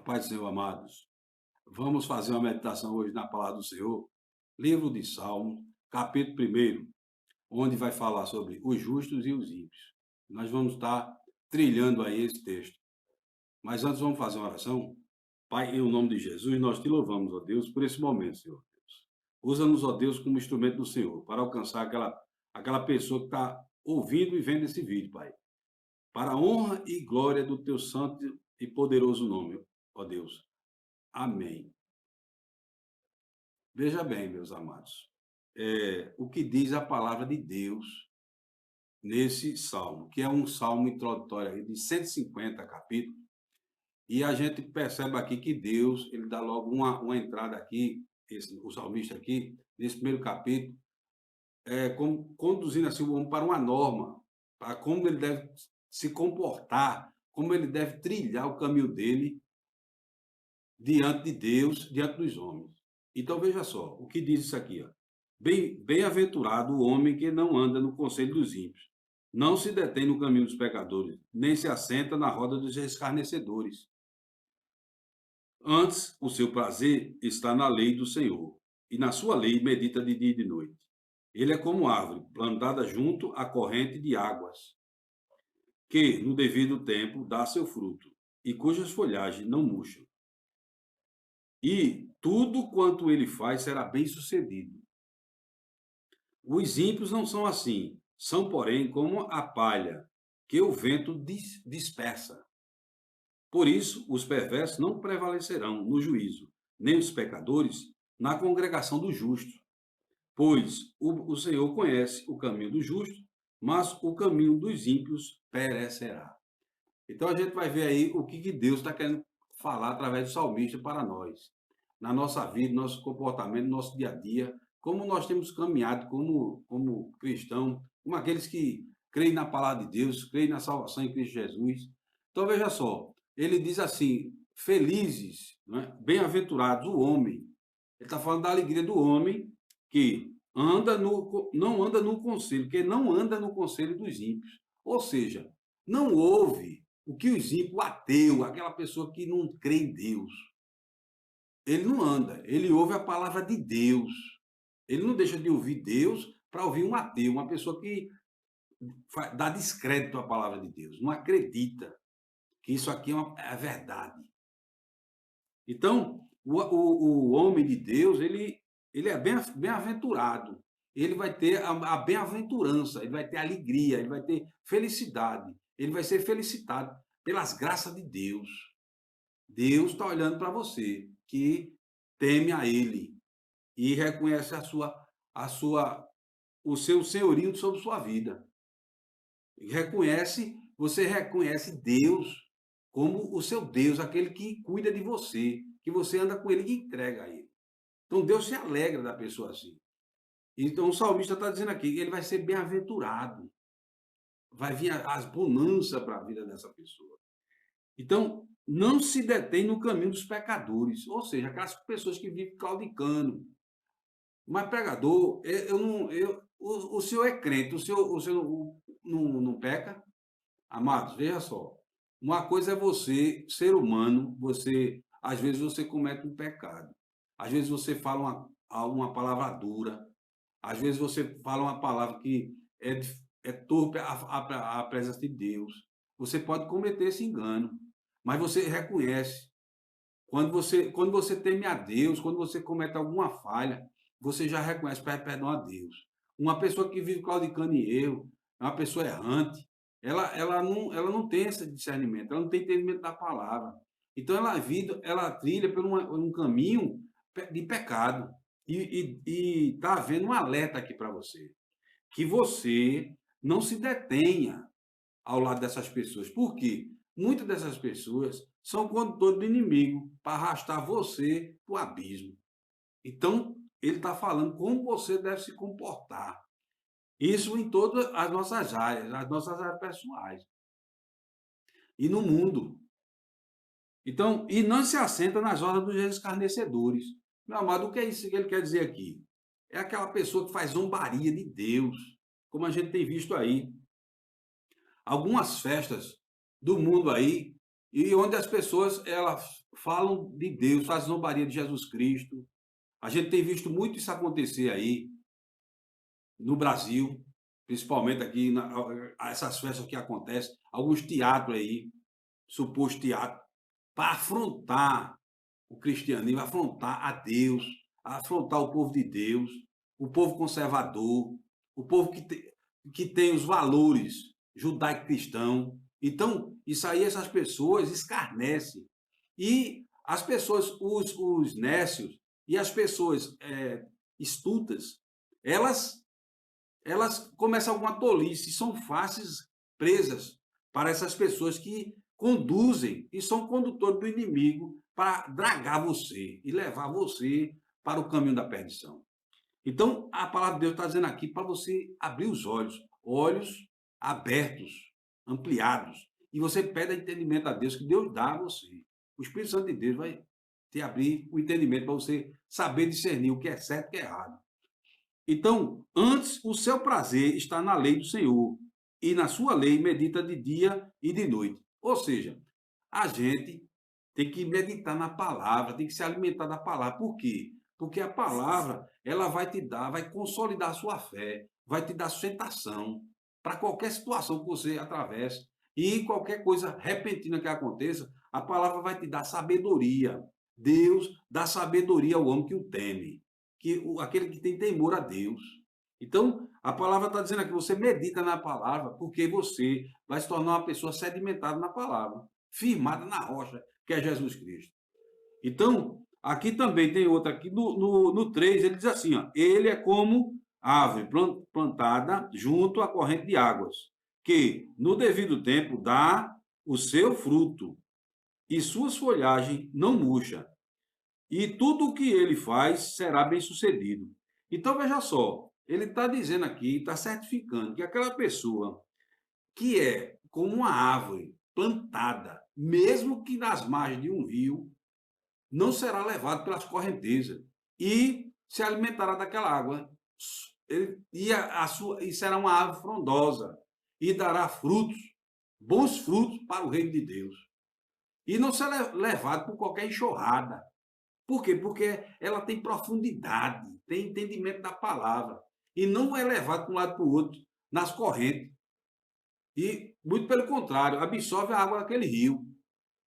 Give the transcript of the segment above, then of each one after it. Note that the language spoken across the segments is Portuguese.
A paz do Senhor, amados. Vamos fazer uma meditação hoje na palavra do Senhor, livro de Salmos, capítulo 1, onde vai falar sobre os justos e os ímpios. Nós vamos estar trilhando aí esse texto. Mas antes vamos fazer uma oração. Pai, em nome de Jesus, nós te louvamos, ó Deus, por esse momento, Senhor Deus. Usa-nos, ó Deus, como instrumento do Senhor, para alcançar aquela pessoa que está ouvindo e vendo esse vídeo, Pai. Para a honra e glória do teu santo e poderoso nome, ó Deus. Amém. Veja bem, meus amados, o que diz a palavra de Deus nesse salmo, que é um salmo introdutório aí de 150 capítulos, e a gente percebe aqui que Deus, ele dá logo uma entrada aqui, o salmista aqui, nesse primeiro capítulo, conduzindo assim o homem para uma norma, para como ele deve se comportar, como ele deve trilhar o caminho dele diante de Deus, diante dos homens. Então veja só, o que diz isso aqui, ó. Bem-aventurado o homem que não anda no conselho dos ímpios, não se detém no caminho dos pecadores, nem se assenta na roda dos escarnecedores. Antes, o seu prazer está na lei do Senhor, e na sua lei medita de dia e de noite. Ele é como árvore plantada junto à corrente de águas, que, no devido tempo, dá seu fruto, e cujas folhagens não murcham. E tudo quanto ele faz será bem-sucedido. Os ímpios não são assim, são, porém, como a palha que o vento dispersa. Por isso, os perversos não prevalecerão no juízo, nem os pecadores na congregação do justo. Pois o Senhor conhece o caminho do justo, mas o caminho dos ímpios perecerá. Então a gente vai ver aí o que Deus está querendo falar através do salmista para nós. Na nossa vida, nosso comportamento, nosso dia a dia, como nós temos caminhado como cristão, como aqueles que creem na palavra de Deus, creem na salvação em Cristo Jesus. Então veja só, ele diz assim, felizes, né? Bem-aventurados o homem. Ele está falando da alegria do homem que não anda no conselho, que não anda no conselho dos ímpios. Ou seja, não ouve o que os ímpios, o ateu, aquela pessoa que não crê em Deus, ele não anda, ele ouve a palavra de Deus. Ele não deixa de ouvir Deus para ouvir um ateu, uma pessoa que dá descrédito à palavra de Deus, não acredita que isso aqui é verdade. Então, o homem de Deus, ele é bem-aventurado. Ele vai ter a bem-aventurança, ele vai ter alegria, ele vai ter felicidade, ele vai ser felicitado pelas graças de Deus. Deus está olhando para você, que teme a Ele e reconhece o seu senhorio sobre sua vida. Você reconhece Deus como o seu Deus, aquele que cuida de você, que você anda com ele e entrega a ele. Então Deus se alegra da pessoa assim. Então o salmista está dizendo aqui que ele vai ser bem-aventurado, vai vir as bonanças para a vida dessa pessoa. Então, não se detém no caminho dos pecadores, ou seja, aquelas pessoas que vivem claudicando. Mas pregador, o senhor é crente, o senhor não peca? Amados, veja só. Uma coisa é você, ser humano, às vezes você comete um pecado. Às vezes você fala uma palavra dura. Às vezes você fala uma palavra que é torpe à presença de Deus. Você pode cometer esse engano, mas você reconhece. Quando você teme a Deus, quando você comete alguma falha, você já reconhece, pede perdão a Deus. Uma pessoa que vive claudicando em erro, é uma pessoa errante, ela não tem esse discernimento, ela não tem entendimento da palavra. Então ela trilha por um caminho de pecado. E está havendo um alerta aqui para você, que você não se detenha ao lado dessas pessoas. Por quê? Muitas dessas pessoas são condutores do inimigo para arrastar você para o abismo. Então, ele está falando como você deve se comportar. Isso em todas as nossas áreas pessoais e no mundo. Então, e não se assenta nas horas dos escarnecedores. Meu amado, o que é isso que ele quer dizer aqui? É aquela pessoa que faz zombaria de Deus, como a gente tem visto aí. Algumas festas do mundo aí, e onde as pessoas elas falam de Deus, fazem zombaria de Jesus Cristo. A gente tem visto muito isso acontecer aí no Brasil, principalmente aqui, essas festas que acontecem, alguns teatros aí, suposto teatro, para afrontar o cristianismo, afrontar a Deus, afrontar o povo de Deus, o povo conservador, o povo que tem os valores judaico-cristão. Então, isso aí, essas pessoas escarnecem. E as pessoas, os nécios e as pessoas estultas, elas, elas começam alguma tolice, são fáceis presas para essas pessoas que conduzem e são condutores do inimigo para dragar você e levar você para o caminho da perdição. Então, a palavra de Deus está dizendo aqui para você abrir os olhos, olhos abertos, ampliados, e você pede entendimento a Deus, que Deus dá a você. O Espírito Santo de Deus vai te abrir o entendimento para você saber discernir o que é certo e o que é errado. Então, antes, o seu prazer está na lei do Senhor, e na sua lei medita de dia e de noite. Ou seja, a gente tem que meditar na palavra, tem que se alimentar da palavra. Por quê? Porque a palavra, ela vai te dar, vai consolidar a sua fé, vai te dar sustentação para qualquer situação que você atravesse e qualquer coisa repentina que aconteça, a palavra vai te dar sabedoria. Deus dá sabedoria ao homem que o teme, aquele que tem temor a Deus. Então, a palavra está dizendo aqui, você medita na palavra, porque você vai se tornar uma pessoa sedimentada na palavra, firmada na rocha, que é Jesus Cristo. Então, aqui também tem outra, aqui no 3, ele diz assim, ó, ele é como árvore plantada junto à corrente de águas, que no devido tempo dá o seu fruto, e suas folhagens não murcha, e tudo o que ele faz será bem sucedido. Então, veja só, ele está dizendo aqui, está certificando que aquela pessoa que é como uma árvore plantada, mesmo que nas margens de um rio, não será levado pelas correntezas e se alimentará daquela água. E será uma árvore frondosa e dará frutos, bons frutos para o reino de Deus. E não será levado por qualquer enxurrada. Por quê? Porque ela tem profundidade, tem entendimento da palavra. E não é levado para um lado para o outro, nas correntes. E, muito pelo contrário, absorve a água daquele rio.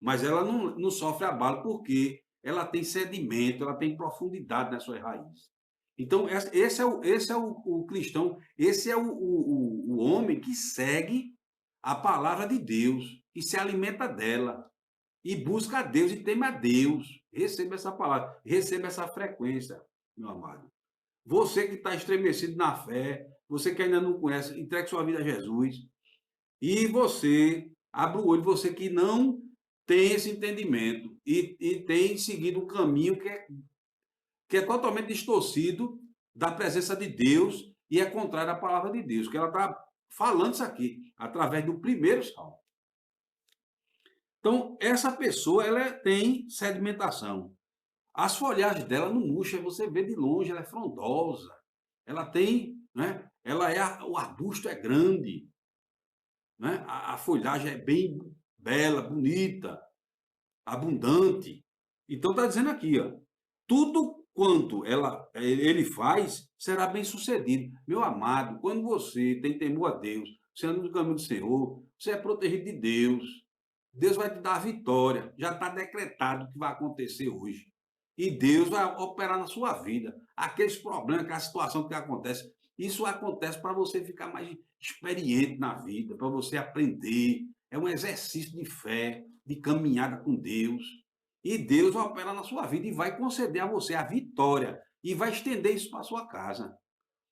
Mas ela não sofre abalo porque ela tem sedimento, ela tem profundidade nas suas raízes. Então, esse é o cristão, esse é o homem que segue a palavra de Deus, que se alimenta dela e busca a Deus e teme a Deus. Receba essa palavra, receba essa frequência, meu amado. Você que está estremecido na fé, você que ainda não conhece, entregue sua vida a Jesus. E você, abre o olho, você que não tem esse entendimento e tem seguido um caminho que é totalmente distorcido da presença de Deus e é contrário à palavra de Deus, que ela está falando isso aqui, através do primeiro salmo. Então, essa pessoa, ela tem sedimentação. As folhagens dela não murcham, você vê de longe, ela é frondosa. Ela tem, né? O arbusto é grande, né? A folhagem é bem bela, bonita, abundante. Então está dizendo aqui, ó, tudo quanto ele faz será bem sucedido. Meu amado, quando você tem temor a Deus, você anda no caminho do Senhor, você é protegido de Deus. Deus vai te dar a vitória. Já está decretado o que vai acontecer hoje. E Deus vai operar na sua vida. Aqueles problemas, aquela situação que acontece, isso acontece para você ficar mais experiente na vida, para você aprender. É um exercício de fé, de caminhada com Deus. E Deus vai operar na sua vida e vai conceder a você a vitória. E vai estender isso para a sua casa.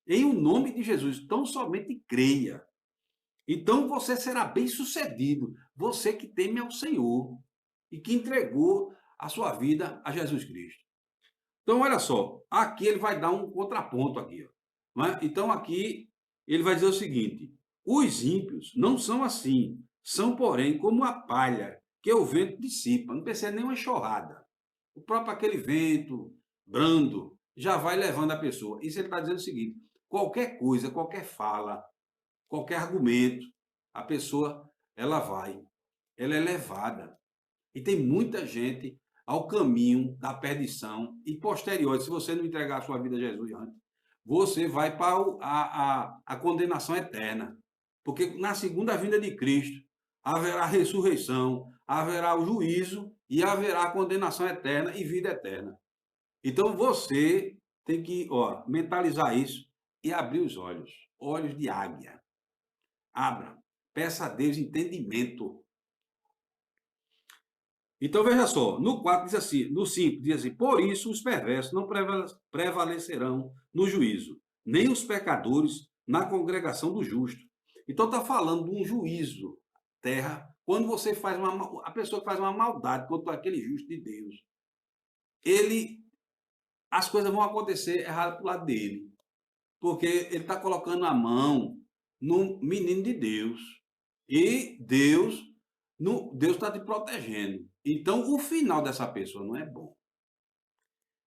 Em o nome de Jesus. Então, somente creia. Então, você será bem sucedido. Você que teme ao Senhor e que entregou a sua vida a Jesus Cristo. Então, olha só. Aqui ele vai dar um contraponto aqui. Ó, não é? Então, aqui ele vai dizer o seguinte. Os ímpios não são assim. São, porém, como a palha que o vento dissipa. Não precisa nem uma enxurrada. O próprio aquele vento brando já vai levando a pessoa. Isso ele está dizendo o seguinte. Qualquer coisa, qualquer fala, qualquer argumento, a pessoa, ela é levada. E tem muita gente ao caminho da perdição e posterior. Se você não entregar a sua vida a Jesus antes, você vai para a condenação eterna. Porque na segunda vinda de Cristo haverá ressurreição, haverá o juízo e haverá a condenação eterna e vida eterna. Então você tem que, mentalizar isso e abrir os olhos, olhos de águia. Abra, peça a Deus entendimento. Então veja só, no 4 diz assim, no 5 diz assim: por isso os perversos não prevalecerão no juízo, nem os pecadores na congregação do justo. Então está falando de um juízo, terra, quando você faz a pessoa que faz uma maldade contra aquele justo de Deus, as coisas vão acontecer errado para o lado dele, porque ele está colocando a mão no menino de Deus, e Deus está te protegendo. Então, o final dessa pessoa não é bom.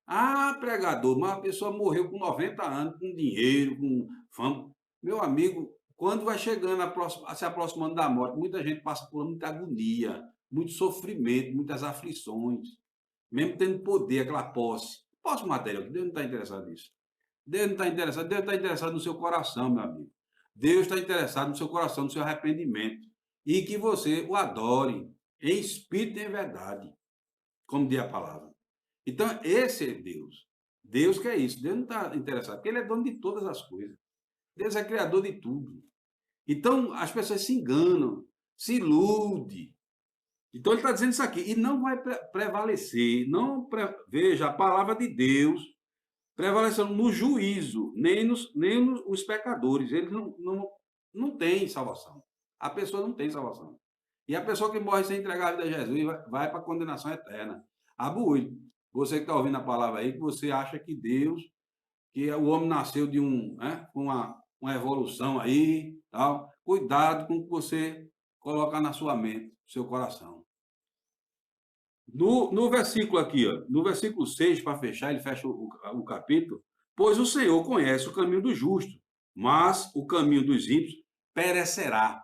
Ah, pregador, mas a pessoa morreu com 90 anos, com dinheiro, com fama. Meu amigo, quando vai chegando, se aproximando da morte, muita gente passa por muita agonia, muito sofrimento, muitas aflições, mesmo tendo poder, aquela posse material, Deus não está interessado nisso. Deus não está interessado, Deus está interessado no seu coração, meu amigo. Deus está interessado no seu coração, no seu arrependimento. E que você o adore em espírito e em verdade, como diz a palavra. Então, esse é Deus. Deus quer isso. Deus não está interessado, porque Ele é dono de todas as coisas. Deus é criador de tudo. Então, as pessoas se enganam, se iludem. Então, ele está dizendo isso aqui. E não vai prevalecer. Veja, a palavra de Deus prevalecendo no juízo, nem os pecadores. Eles não têm salvação. A pessoa não tem salvação. E a pessoa que morre sem entregar a vida a Jesus vai para a condenação eterna. Abuído. Você que está ouvindo a palavra aí, que você acha que Deus, que o homem nasceu de uma evolução aí, tal. Cuidado com o que você colocar na sua mente, no seu coração. No versículo aqui, no versículo 6, para fechar, ele fecha o capítulo, pois o Senhor conhece o caminho do justo, mas o caminho dos ímpios perecerá.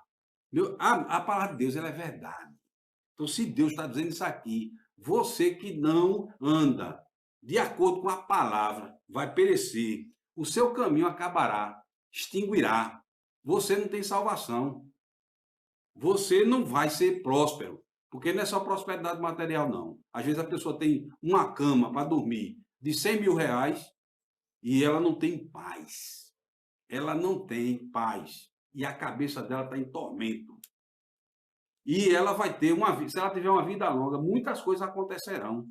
A palavra de Deus ela é verdade. Então, se Deus está dizendo isso aqui, você que não anda de acordo com a palavra, vai perecer. O seu caminho acabará, extinguirá. Você não tem salvação. Você não vai ser próspero. Porque não é só prosperidade material, não. Às vezes a pessoa tem uma cama para dormir de 100 mil reais e ela não tem paz. Ela não tem paz. E a cabeça dela está em tormento. E ela vai ter se ela tiver uma vida longa, muitas coisas acontecerão.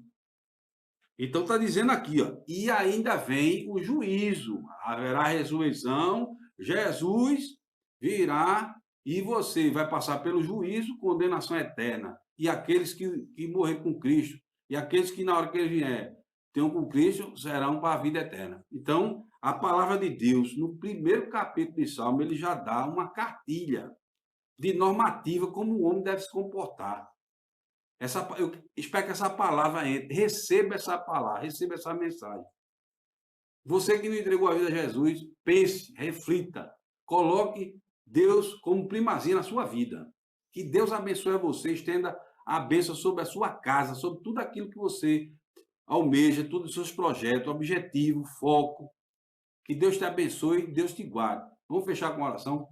Então está dizendo aqui, e ainda vem o juízo. Haverá ressurreição, Jesus virá e você vai passar pelo juízo, condenação eterna. E aqueles que morrer com Cristo, e aqueles que na hora que ele vier tenham com Cristo, serão para a vida eterna. Então, a palavra de Deus, no primeiro capítulo de Salmo, ele já dá uma cartilha de normativa como o homem deve se comportar. Eu espero que essa palavra entre, receba essa palavra, receba essa mensagem. Você que não entregou a vida a Jesus, pense, reflita, coloque Deus como primazia na sua vida. Que Deus abençoe você, estenda a bênção sobre a sua casa, sobre tudo aquilo que você almeja, todos os seus projetos, objetivo, foco. Que Deus te abençoe, Deus te guarde. Vamos fechar com uma oração?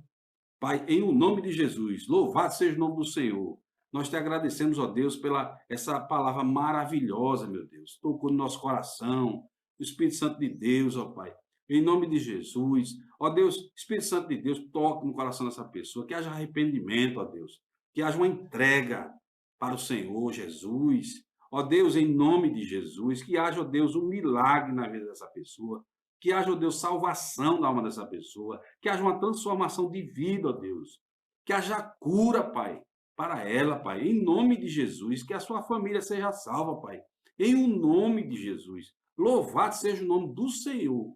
Pai, em o nome de Jesus, louvado seja o nome do Senhor. Nós te agradecemos, ó Deus, pela essa palavra maravilhosa, meu Deus. Tocou no nosso coração, o Espírito Santo de Deus, ó Pai. Em nome de Jesus, ó Deus, Espírito Santo de Deus, toque no coração dessa pessoa, que haja arrependimento, ó Deus, que haja uma entrega para o Senhor Jesus. Ó Deus, em nome de Jesus, que haja, ó Deus, um milagre na vida dessa pessoa, que haja, ó Deus, salvação na alma dessa pessoa, que haja uma transformação de vida, ó Deus, que haja cura, Pai, para ela, Pai, em nome de Jesus, que a sua família seja salva, Pai, em o nome de Jesus. Louvado seja o nome do Senhor.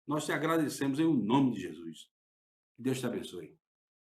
Nós te agradecemos em o nome de Jesus. Deus te abençoe.